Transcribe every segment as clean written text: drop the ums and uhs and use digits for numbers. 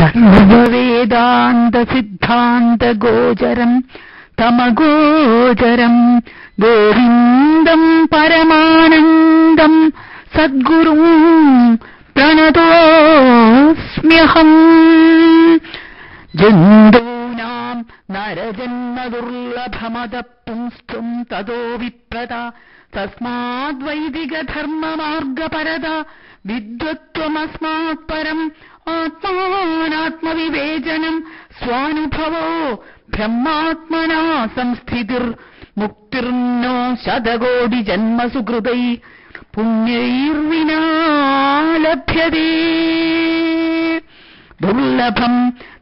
സർവവേദാന്തസിദ്ധാന്തഗോചരം തമഗോചരം ഗോവിന്ദം പരമാനന്ദം സദ്ഗുരും പ്രണതോസ്മ്യഹം. ജന്തൂനാം നരജന്മദുർലഭമദപുംസ്ത്വം തതോ വിപ്രത തസ്മാദ്വൈദികധർമ്മമാർഗപരത വിദ്വത്വമസ്മാത് പരം ആത്മാനാത്മവിവേചനം സ്വാനുഭവോ ബ്രഹ്മാത്മനാ സംസ്ഥിതിർ മുക്തിർനോ ശതകോടി ജന്മസുകൃതൈ പുണ്യൈർവിനാ ലഭ്യതേ. ദുർലഭം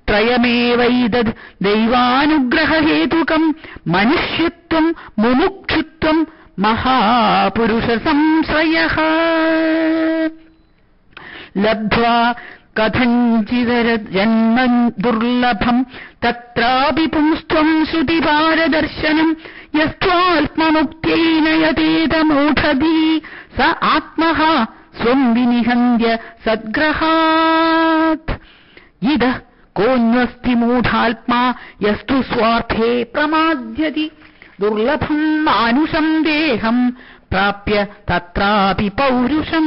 ത്രയമേവൈതദ് ദൈവാനുഗ്രഹഹേതുകം മനുഷ്യത്വം മുമുക്ഷുത്വം മഹാപുരുഷ സംശ്രയഃ. ലബ്ധ്വാ കഥഞ്ചിതരജന്മ ദുർലഭം തത്രാപി പുംസ്ത്വം ശ്രുതിപാരദർശനം യസ്ത്വാത്മമുക്ത്यै നയതേതമൂഢധീ സ ആത്മഃ സ്വം വിനിഹന്യ സദ്ഗ്രഹാത്. ഇദഃ കോന്വസ്തി മൂഢാത്മാ യസ്തു സ്വാർത്ഥേ പ്രമാദ്യതി ദുർലഭം മാനുഷം ദേഹം പ്രാപ്യ തത്രാപി പൗരുഷം.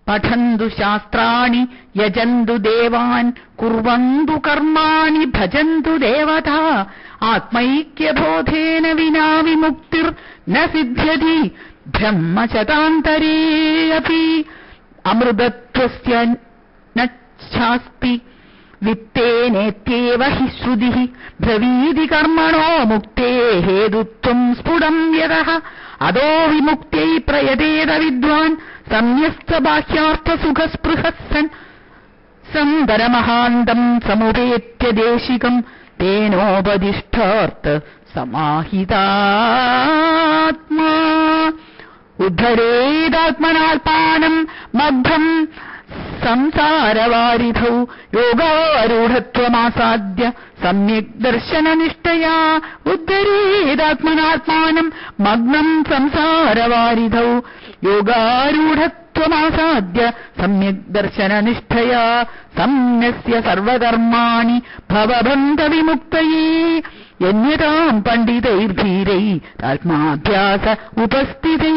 പഠന്തു ശാസ്ത്രാണി യജന്തു ദേവാൻ കുർവന്തു കർമാണി ഭജന്തു ദേവതാ ആത്മൈക്യബോധേന വിനാ വിമുക്തിർ ന സിദ്ധ്യതി ബ്രഹ്മശതാന്തരേ അപി. അമൃതത്വസ്യ നാസ്തി വിത്തേനേത്യേവ ഹി ശ്രുതിഃ ബ്രവീതി കർമ്മണോ മുക്തേ ഹേതുത്വം സ്ഫുടം യതഃ അദോ വിമുക്ത്यै പ്രയതേത വിദ്വാൻ സംന്യസ്ത ബാഹ്യാർത്ഥസുഖസ്പൃഹസ്സൻ സന്തരമഹാന്തം സമുപേത്യ ദേശികം തേനോപദിഷ്ടാർത്ഥ സമാഹിതാത്മാ. ഉദ്ധരേതാത്മനാത്മാനം മഗ്ധം സംസാരവാരിധൗ യോഗാരൂഢത്വമാസാദ്യ സമ്യക് ദർശനനിഷ്ഠയാ. ഉദ്ധരേതാത്മനാത്മാനം മഗ്നം സംസാരവാരിധൗ യോഗാരൂഢത്വമാസാദ്യ സമ്യക് ദർശനനിഷ്ഠയാ സംന്യസ്യ സർവകർമാണി ഭവബന്ധവിമുക്തയേ. യന്യതാം പണ്ഡിതൈർധീരൈ ആത്മാഭ്യാസ ഉപസ്ഥിതൈ.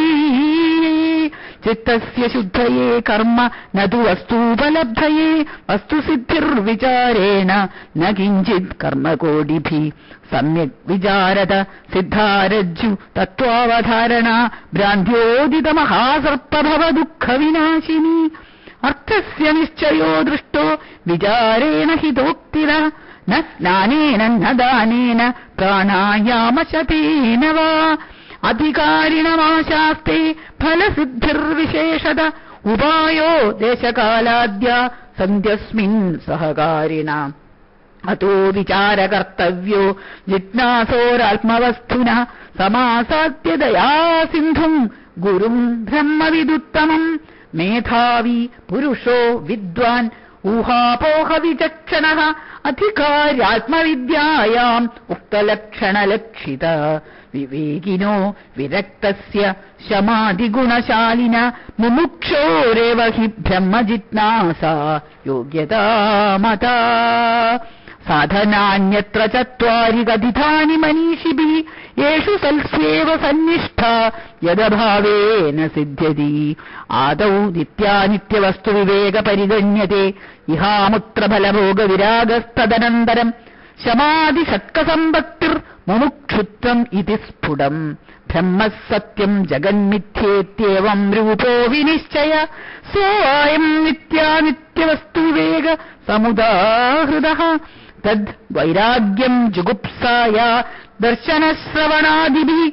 ചിത്തസ്യ ശുദ്ധയേ കർമ്മ നതു വസ്തൂപലബ്ധയേ വസ്തുസിദ്ധിർവിചാരേണ ന കിഞ്ചിത് കർമ്മകോടിഭിഃ. സമ്യക് വിചാരത സിദ്ധാരജ്ജു തത്വാവധാരണ ഭ്രാന്ത്യോദിത മഹാസർപ്പഭവ ദുഃഖവിനാശിനി. അർത്ഥസ്യ നിശ്ചയോ ദൃഷ്ടോ വിചാരേണ ഹിതോക്തിര ന സ്നാനേന ന ദാനേന പ്രാണായാമശതേന വാ. അധികാരിണമാശാസ്തേ ഫലസിദ്ധിർവിശേഷത ഉപായോ ദേശകാലാദ്യ സന്ധ്യസ്മിൻ സഹകാരിണ. അതോ വിചാരകർത്തവ്യോ ജിജ്ഞാസോരാത്മവസ്തുന സമാസാദ്യതയാ സിന്ധും ഗുരും ബ്രഹ്മവിദുത്തമം. മേധാവി പുരുഷോ വിദ്വാൻ ഊഹാപോഹ വിചക്ഷണഃ അധികാര്യാത്മവിദ്യായാം ഉക്തലക്ഷണലക്ഷിത. വിവേകിനോ വിരക്തസ്യ ശമാധിഗുണശാലിന മുമുക്ഷോരേവ ഹി ബ്രഹ്മജിജ്ഞാസാ യോഗ്യതാമതാ. സാധനാന്യത്ര ചത്വാരി കഥിതാനി മനീഷിഭിഃ യേഷു സൽസ്വേവ സന്നിഷ്ഠ യദഭാവേന സിദ്ധ്യതി. ആദൗ നിത്യാനിത്യവസ്തുവിവേക പരിഗണ്യത്തെ ഇഹാമുത്രഫലഭോഗവിരാഗസ്തദനന്തരം ശമാധിഷട്കസമ്പത്തിർ മുമുക്ഷുത്വം ഇതി സ്ഫുടം. ബ്രഹ്മസത്യം ജഗന്മിഥ്യേത്യവം രൂപോ വിനിശ്ചയ സോയം നിത്യാനിത്യവസ്തുവിവേക സമുദാഹൃതഃ. തദ് വൈരാഗ്യം ജുഗുപ്സായ ദർശനശ്രവണാദിഭിഃ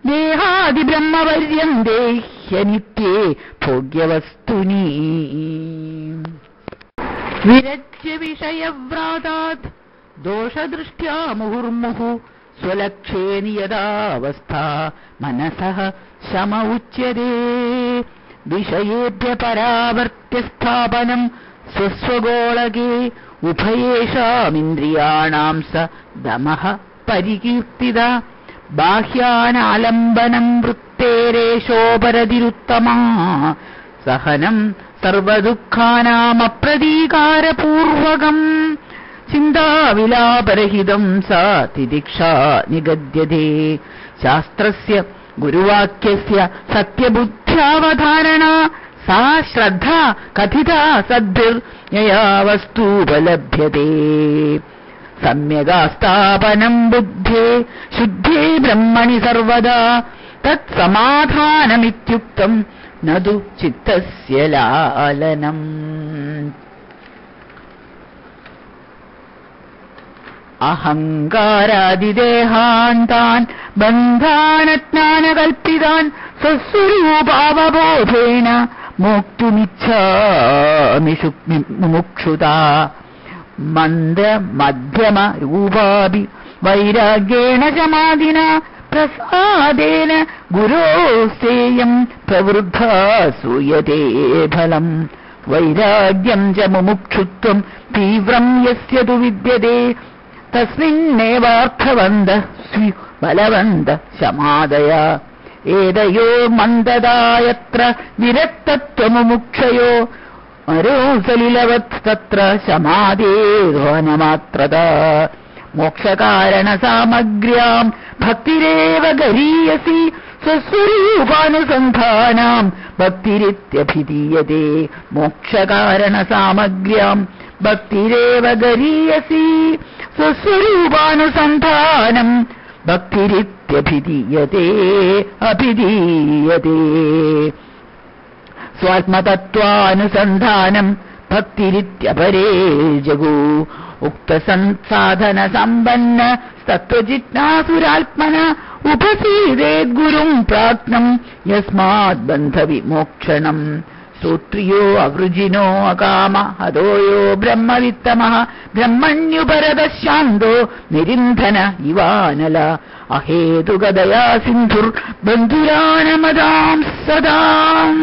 ദേഹാദിബ്രഹ്മപര്യന്തേ ഹ്യനിത്യേ ഭോഗ്യവസ്തുനി. വിരജ്യ വിഷയവ്രാതാത് ദോഷദൃഷ്ട്യാ മുഹുർമുഹു സ്വലക്ഷേ നിയതാവസ്ഥാ മനസഃ ശമ ഉച്യതേ. വിഷയേഭ്യ പരാവർത്യ സ്ഥാപനം സ്വസ്വഗോളകേ ഉഭയേഷാമിന്ദ്രിയാണാം സ ദമഃ പരികീർത്തിത. ബാഹ്യാനാലംബനം വൃത്തേരേഷോപരതിരുത്തമാ. സഹനം സർവദുഃഖാനാമപ്രതീകാരപൂർവ ത്വകം ചിന്താവിലാപരഹിതം സാ തിദിക്ഷാ നിഗദ്യതേ ശാസ്ത്രസ്യ ഗുരുവാക്യസ്യ സത്യബുദ്ധ്യാവധാരണ സാ ശ്രദ്ധ കഥിതാ സദ്ഭിർയയാ വസ്തുപലഭ്യതേ സമ്യഗാസ്ഥാപനം ബുദ്ധേ ശുദ്ധേ ബ്രഹ്മണി സർവദാ തത്സമാധാനമിത്യുക്തം നതു ചിത്തസ്യ ലാലനം. അഹങ്കാരാദിദേഹാന്താൻ ബന്ധാനജ്ഞാനകൽപ്പിതാൻ സ്വസ്വരൂപാവബോധേന മോക്തുമിച്ഛാമി മുമുക്ഷുതാ മന്ദമധ്യമ രൂപാഭി വൈരാഗ്യേണ സമാധിന പ്രസാദേന ഗുരോസ്തേയം പ്രവൃദ്ധാ സൂയതേ ഫലം വൈരാഗ്യം ച മുമുക്ഷുത്വം തീവ്രം യസ്യ തു വിദ്യതേ തസ്മിന്നേവാർത്ഥവന്തഃ ബലവന്ത ശമാദയ ഏതയോ മന്ദദായത്ര വിരക്തത്വമുമുക്ഷയോ മരോസലിലവത് തത്ര ശമാദേർവനമാത്രത മോക്ഷകാരണസാമഗ്ര്യാം ഭക്തിരേവ ഗരീയസി സ്വസ്വരൂപാനുസന്ധാനാം ഭക്തിരിത്യഭിധീയതേ മോക്ഷകാരണസാമഗ്ര്യാം ഭക്തിരേവ ഗരീയസി സ്വസ്വരൂപാനുസന്ധാനം ഭക്തിരിത്യഭിധീയതേ അഭിധീയതേ സ്വാത്മതത്വാനുസന്ധാനം ഭക്തിരിത്യപരേ ജഗു ഉക്തസാധന സമ്പന്ന തത്വജിജ്ഞാസുരാത്മന ഉപസീദേദ്ഗുരും പ്രാജ്ഞം യസ്മാത് ബന്ധവിമോക്ഷണം ശ്രോത്രിയോ അവൃജിനോ അകാമ ഹതോയോ ബ്രഹ്മവിത്തമഃ ബ്രഹ്മണ്യുപരതശാന്തോ നിരിന്ധന ഇവാനല അഹേതുകദയാ സിന്ധുർ ബന്ധുരാനമദാം സദാം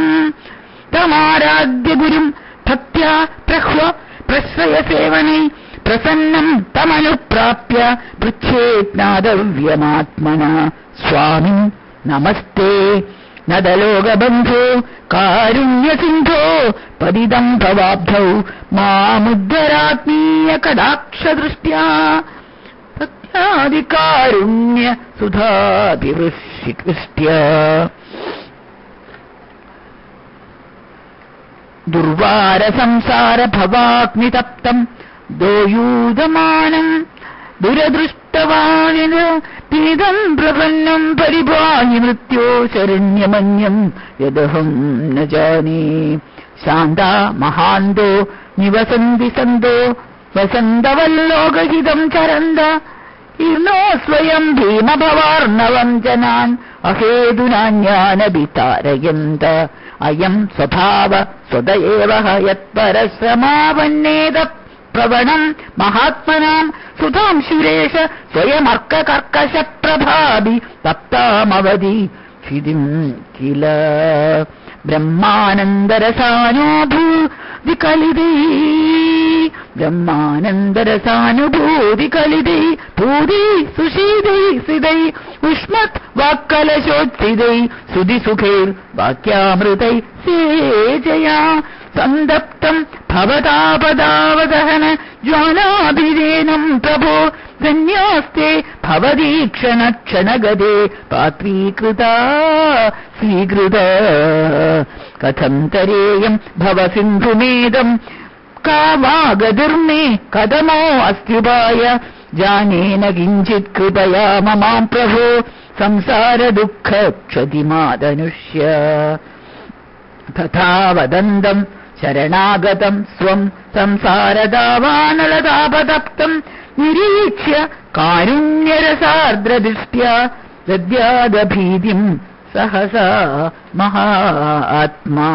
തമാരാധ്യ ഗുരും ഭക്ത്യാ പ്രശ്രയസേവനൈ പ്രസന്നം തമനുപ്രാപ്യ പൃച്ഛേജ്ഞാതവ്യമാത്മന സ്വാമി നമസ്തേ നദലോകബന്ധോ കാരുണ്യസിന്ധോ പതിതം ഭവാബ്ധൗ മാമുദ്ധരാത്മീയ കടാക്ഷദൃഷ്ട്യാ സത്യാദികാരുണ്യ സുധാഭിവൃഷ്ട്യാ ദുർവാര സംസാര ഭവാഗ്നിതപ്തം ദോയൂതമാനം ദുരദൃഷ്ടവാനിന പീതം പ്രപന്നം പരിപാഹി മൃത്യോ ശരണ്യമന്യം യദഹം ന ജാനേ ശാന്താ മഹാന്തോ നിവസന്തി സന്തോ വസന്തവല്ലോകഹിതം ചരന്ത ഇർണോ സ്വയം ഭീമഭവാർണവം ജനാൻ അഹേതുനാന്യാനഭിതാരയന്ത അയം സ്വഭാവ സ്വതയേവ യത്പരശ്രമാവന്നേത പ്രവണം മഹാത്മനാം സുധാം ശുരേഷ സ്വയമർക്കകർക്കശ പ്രഭാവി തപ്താമവധി ക്ഷിതിം കില ബ്രഹ്മാനന്ദരസാനുഭൂതി കലിതൈ ഭൂതി സുഷീതൈ സിതൈ ഉഷ്മത് വാക്കലശോത്സിതൈ സുതിസുഖൈർ വാക്യാമൃതൈ സേജയാ സന്തപ്തം ഭവതാപദാവദഹന ജ്വാലാഭിരേനം പ്രഭോ ധന്യാസ്തേ ഭവദീക്ഷണ ക്ഷണഗതേ പാത്രീകൃതാ സ്വീകൃത കഥം തരേയം ഭവസിന്ധുമേദം കാവാഗതിർമേ കഥമോ അസ്ത്യുപായ ജാനേന കിഞ്ചിത് കൃപയാ മമാം പ്രഭോ സംസാര ദുഃഖ ക്ഷതിമാദനുഷ്യ തഥാ വദന്തം ശരണാഗതം സ്വം സംസാരദാവാനലതാപതപ്തം നിരീക്ഷ്യ കാരുണ്യരസാർദ്രദൃഷ്ട്യാ ദദ്യാദഭീതിം സഹസാ മഹാത്മാ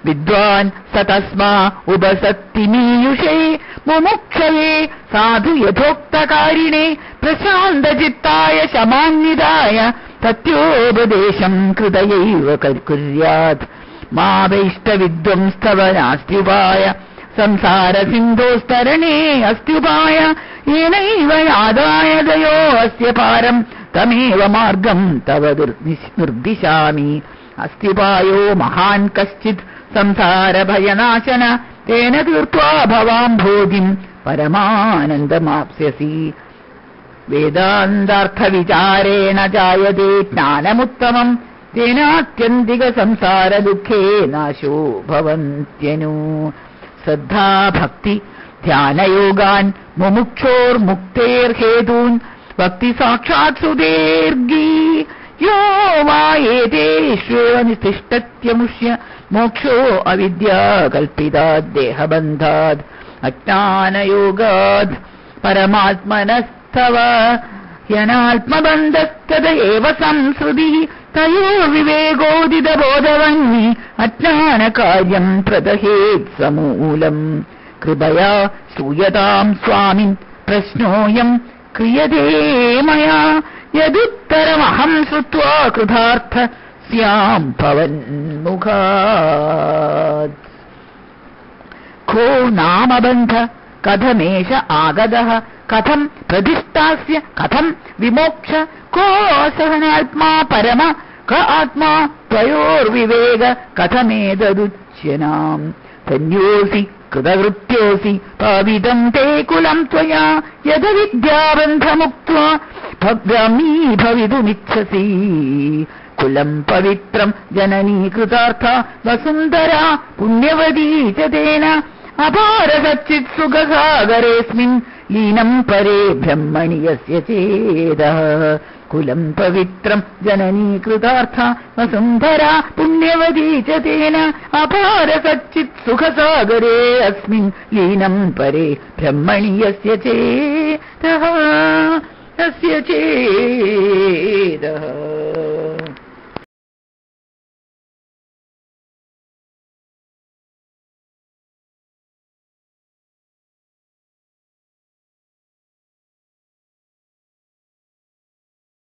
വിദ്വാൻ സതസ്മാ ഉപസത്തിമീയുഷേ മുമുക്ഷയേ സാധു യഥോക്തകാരിണേ പ്രശാന്തചിത്തായ ശമാന്വിതായ സത്യോപദേശം കൃതയൈവ കുര്യാത് മാ വൈഷ്ടവിദ്വംസ്തവനാസ്ത്യുപായ സംസാര സിന്ധോസ്തരണേ അസ്ത്യുപായ ഏനൈവ യാതായ ദയോ അസ്യ പാരം തമേവ മാർഗം തവ നിർദിശാമി അസ്ത്യുപായോ മഹാൻ കശ്ചിത് സംസാര ഭയനാശന തേന തീർത്വാ ഭവാം ഭോജിം പരമാനന്ദമാപ്സ്യസി. വേദാന്താർത്ഥവിചാരേണ ജായതേ ജ്ഞാനമുത്തമം തേനാത്യന്തിക സംസാര ദുഃഖേ നാശോ ഭവന്ത്യനു. ശ്രദ്ധാഭക്തി ധ്യാനയോഗാൻ മുമുക്ഷോർമുക്തേർഹേതൂൻ ഭക്തി സാക്ഷാത് സുദീർഘീ യോ വായേതേഷ്വേവ നിതിഷ്ഠത്യമുഷ്യ മോക്ഷോ അവിദ്യാ കൽപ്പിതാദ് ദേഹബന്ധാദ് അജ്ഞാനയോഗാദ് പരമാത്മനസ്തവ യനാത്മബന്ധസ്തത ഏവ സംസൃതി തയോർവിവേകോദിതബോധവന്നി അജ്ഞാനകാര്യം പ്രദഹേത് സമൂലം. കൃപയാ ശ്രൂയതാം സ്വാമിൻ പ്രശ്നോയം ക്രിയതേ മയാ യദുത്തരമഹം ശ്രുത്വാ കൃതാർത്ഥ സ്യാം ഭവന്മുഖാത്. ഖോ നാമബന്ധ കഥമേഷ ആഗതഃ കഥം പ്രതിഷ്ഠാസ്യ കഥം വിമോക്ഷ കോ സഹനാത്മാ പരമ ക ആത്മാ ത്വയോർവിവേക കഥമേതദുച്യനാം. ധന്യോസി കൃതകൃത്യോസി പാവിതം തേ കുലം ത്വയാ യദ വിദ്യാബന്ധമുക്ത്വാ ഭവിതുമിച്ഛസി. കുലം പവിത്രം ജനനീ കൃതാർത്ഥ വസുന്ധരാ പുണ്യവതീ ച തേന അപാരസച്ചിത് സുഖസാഗരേസ്മിൻ ലീനം പരേ ബ്രഹ്മണി യസ്യ ചേതഃ. കുലം പവിത്രം ജനനീ കൃതാർത്ഥ വസുന്ധരാ പുണ്യവതീ ച തേന അപാരസച്ചിത് സുഖസാഗരേ അസ്മിൻ ലീനം പരേ ബ്രഹ്മണി യസ്യ ചേതഃ.